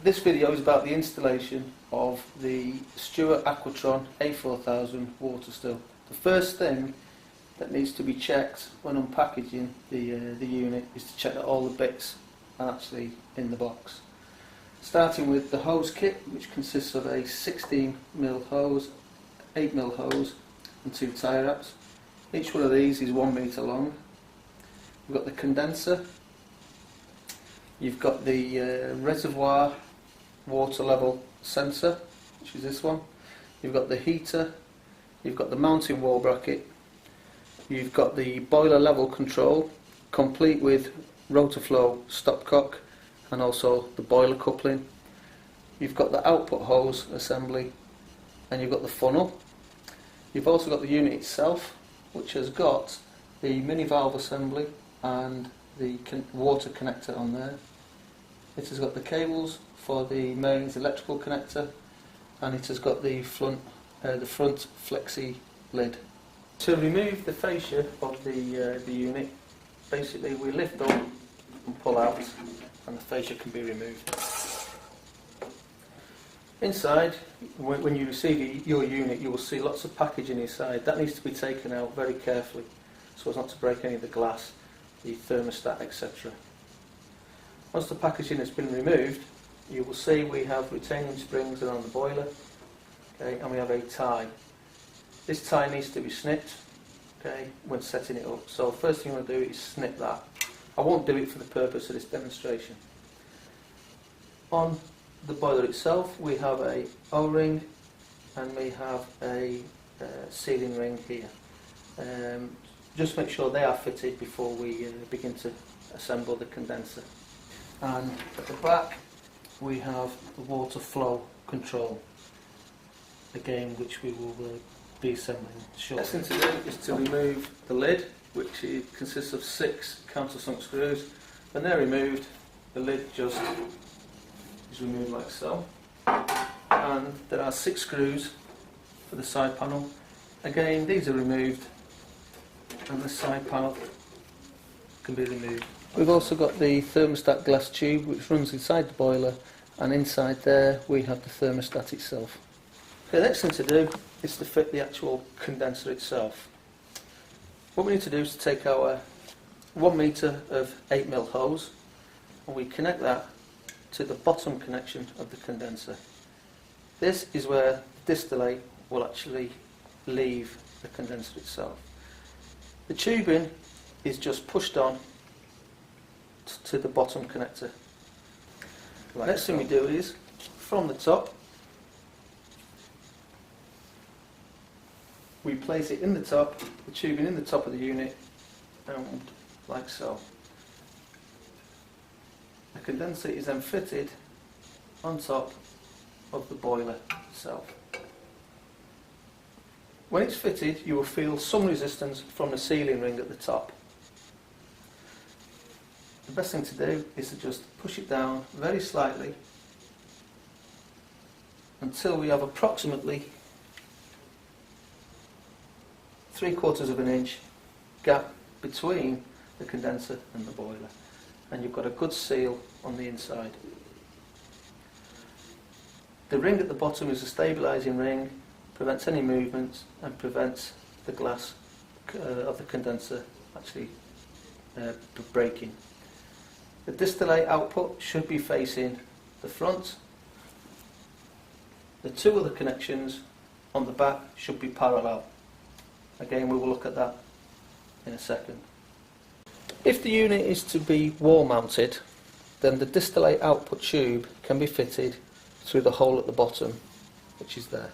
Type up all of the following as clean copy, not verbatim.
This video is about the installation of the Stewart Aquatron A4000 water still. The first thing that needs to be checked when unpackaging the unit is to check that all the bits are actually in the box. Starting with the hose kit, which consists of a 16mm hose, 8mm hose and 2 tie wraps. Each one of these is 1 metre long. You've got the condenser, you've got the reservoir water level sensor, which is this one, you've got the heater, you've got the mounting wall bracket, you've got the boiler level control, complete with rotor flow stopcock and also the boiler coupling. You've got the output hose assembly and you've got the funnel. You've also got the unit itself, which has got the mini valve assembly and the water connector on there. It has got the cables for the mains electrical connector, and it has got the front flexi lid. To remove the fascia of the unit, basically we lift up and pull out, and the fascia can be removed. Inside, when you receive your unit, you will see lots of packaging inside. That needs to be taken out very carefully so as not to break any of the glass, the thermostat, etc. Once the packaging has been removed, you will see we have retaining springs around the boiler, okay, and we have a tie. This tie needs to be snipped, okay, when setting it up. So first thing you want to do is snip that. I won't do it for the purpose of this demonstration. On the boiler itself we have a O-ring and we have a sealing ring here. Just make sure they are fitted before we begin to assemble the condenser. And at the back we have the water flow control, again which we will be assembling shortly. The next thing to do is to remove the lid, which consists of 6 countersunk screws. When they're removed, the lid just is removed like so, and there are 6 screws for the side panel. Again, these are removed and the side panel can be removed. We've also got the thermostat glass tube which runs inside the boiler, and inside there we have the thermostat itself. Okay, the next thing to do is to fit the actual condenser itself. What we need to do is to take our 1 metre of 8mm hose and we connect that to the bottom connection of the condenser. This is where the distillate will actually leave the condenser itself. The tubing is just pushed on to the bottom connector. Like next thing we do is, from the top, we place it in the top, the tubing in the top of the unit, and like so. The condenser is then fitted on top of the boiler itself. When it's fitted, you will feel some resistance from the sealing ring at the top. The best thing to do is to just push it down very slightly until we have approximately 3/4 of an inch gap between the condenser and the boiler, and you've got a good seal on the inside. The ring at the bottom is a stabilising ring, prevents any movement and prevents the glass of the condenser actually breaking. The distillate output should be facing the front. The 2 other connections on the back should be parallel. Again, we will look at that in a second. If the unit is to be wall mounted, then the distillate output tube can be fitted through the hole at the bottom, which is there.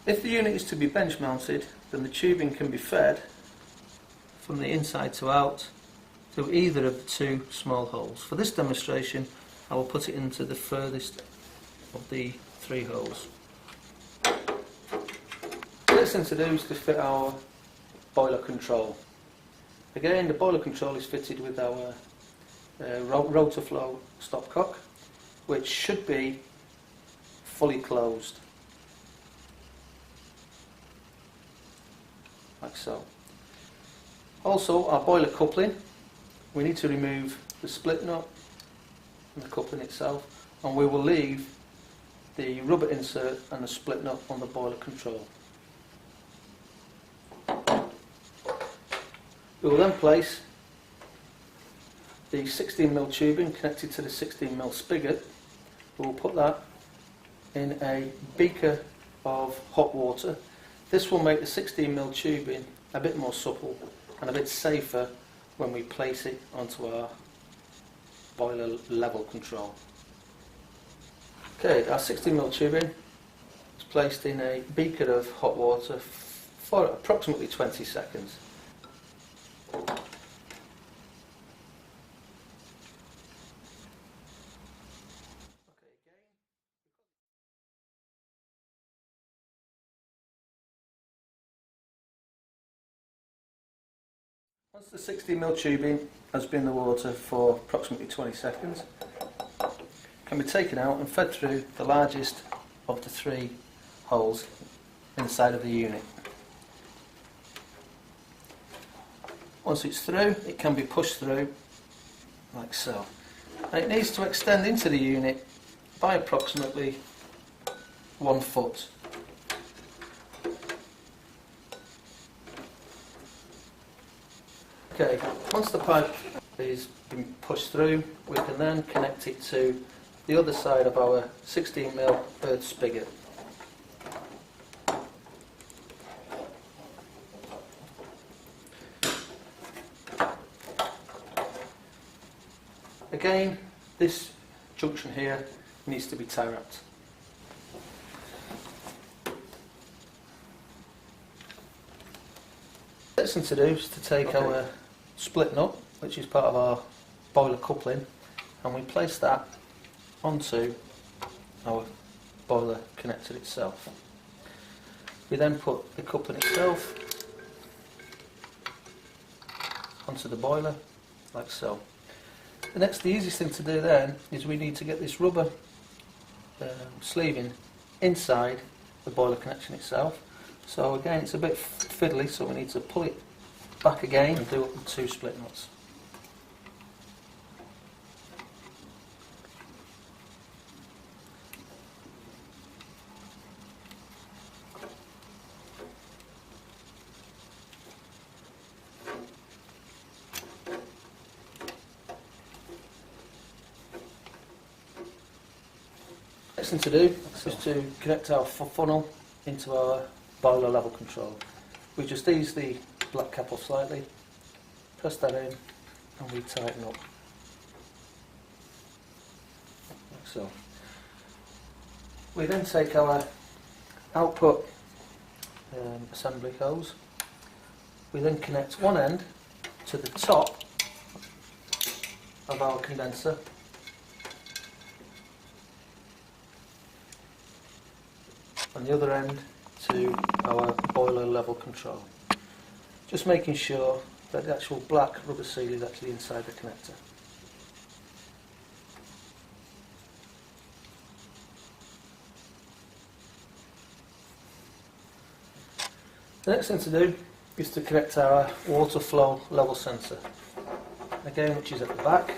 If the unit is to be bench mounted, then the tubing can be fed from the inside to out through either of the 2 small holes. For this demonstration, I will put it into the furthest of the 3 holes. The next thing to do is to fit our boiler control. Again, the boiler control is fitted with our rotor flow stopcock, which should be fully closed, like so. Also, our boiler coupling, we need to remove the split nut and the coupling itself, and we will leave the rubber insert and the split nut on the boiler control. We will then place the 16mm tubing connected to the 16mm spigot. We will put that in a beaker of hot water. This will make the 16mm tubing a bit more supple and a bit safer when we place it onto our boiler level control. Okay, our 16mm tubing is placed in a beaker of hot water for approximately 20 seconds. Once the 16mm tubing has been in the water for approximately 20 seconds, it can be taken out and fed through the largest of the three holes inside of the unit. Once it's through, it can be pushed through like so. And it needs to extend into the unit by approximately 1 foot. Okay, once the pipe is been pushed through, we can then connect it to the other side of our 16mm earth spigot. Again, this junction here needs to be tie wrapped. The next thing to do is to take our split nut, which is part of our boiler coupling, and we place that onto our boiler connector itself. We then put the coupling itself onto the boiler like so. The easiest thing to do then is we need to get this rubber sleeving inside the boiler connection itself. So again, it's a bit fiddly, so we need to pull it back again and do it with 2 split nuts. Next thing to do is to connect our funnel into our boiler level control. We just ease the black cap off slightly, press that in, and we tighten up like so. We then take our output assembly hose. We then connect one end to the top of our condenser, and the other end to our boiler level control. Just making sure that the actual black rubber seal is actually inside the connector. The next thing to do is to connect our water flow level sensor, again which is at the back,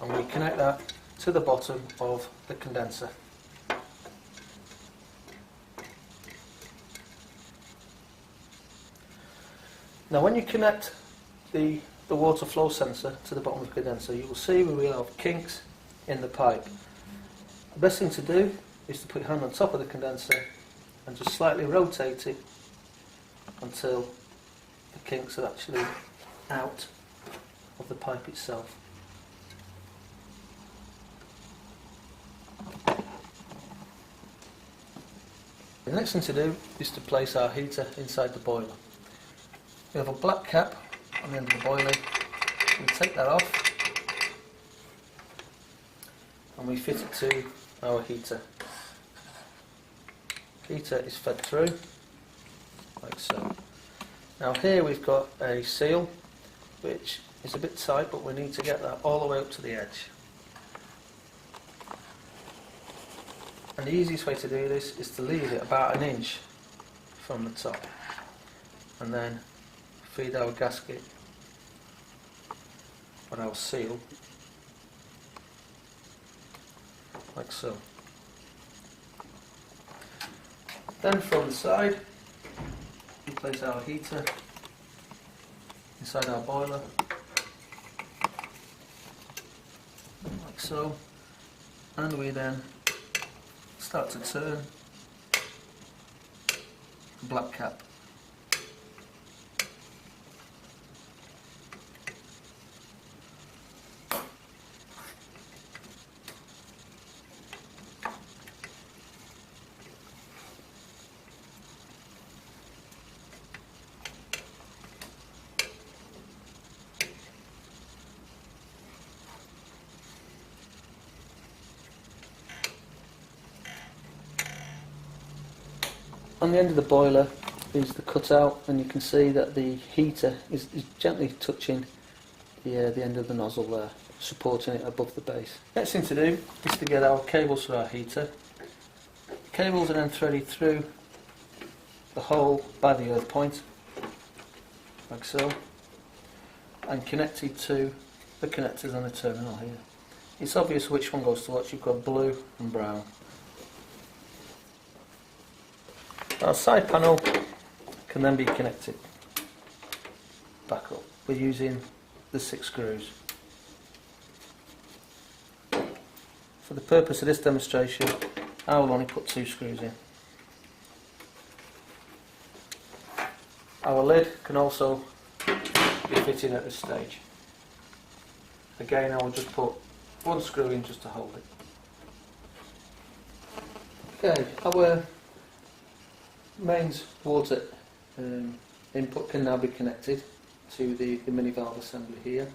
and we connect that to the bottom of the condenser. Now when you connect the water flow sensor to the bottom of the condenser, you will see we will have kinks in the pipe. The best thing to do is to put your hand on top of the condenser and just slightly rotate it until the kinks are actually out of the pipe itself. The next thing to do is to place our heater inside the boiler. We have a black cap on the end of the boiler. We take that off and we fit it to our heater. The heater is fed through like so. Now here we've got a seal which is a bit tight, but we need to get that all the way up to the edge. And the easiest way to do this is to leave it about 1 inch from the top, and then feed our gasket or our seal like so. Then from the side, we place our heater inside our boiler, like so, and we then start to turn the black cap. On the end of the boiler is the cutout, and you can see that the heater is gently touching the end of the nozzle there, supporting it above the base. Next thing to do is to get our cables for our heater. Cables are then threaded through the hole by the earth point, like so, and connected to the connectors on the terminal here. It's obvious which one goes to what. You've got blue and brown. Our side panel can then be connected back up. We're using the 6 screws. For the purpose of this demonstration, I will only put 2 screws in. Our lid can also be fitted at this stage. Again, I will just put 1 screw in just to hold it. Okay, our mains water input can now be connected to the mini valve assembly here,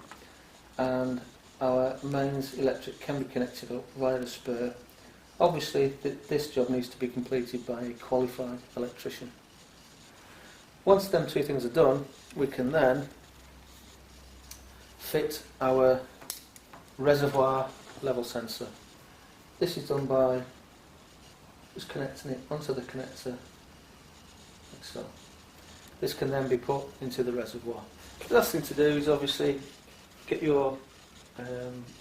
and our mains electric can be connected up via the spur. Obviously this job needs to be completed by a qualified electrician. Once them 2 things are done, we can then fit our reservoir level sensor. This is done by just connecting it onto the connector. So this can then be put into the reservoir. The last thing to do is obviously get your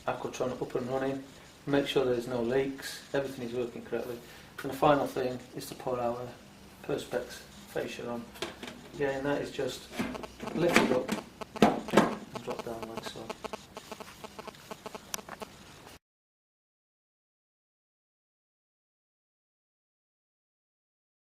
Aquatron up and running, make sure there's no leaks, everything is working correctly, and the final thing is to put our Perspex fascia on. Again, that is just lift it up and drop down like so.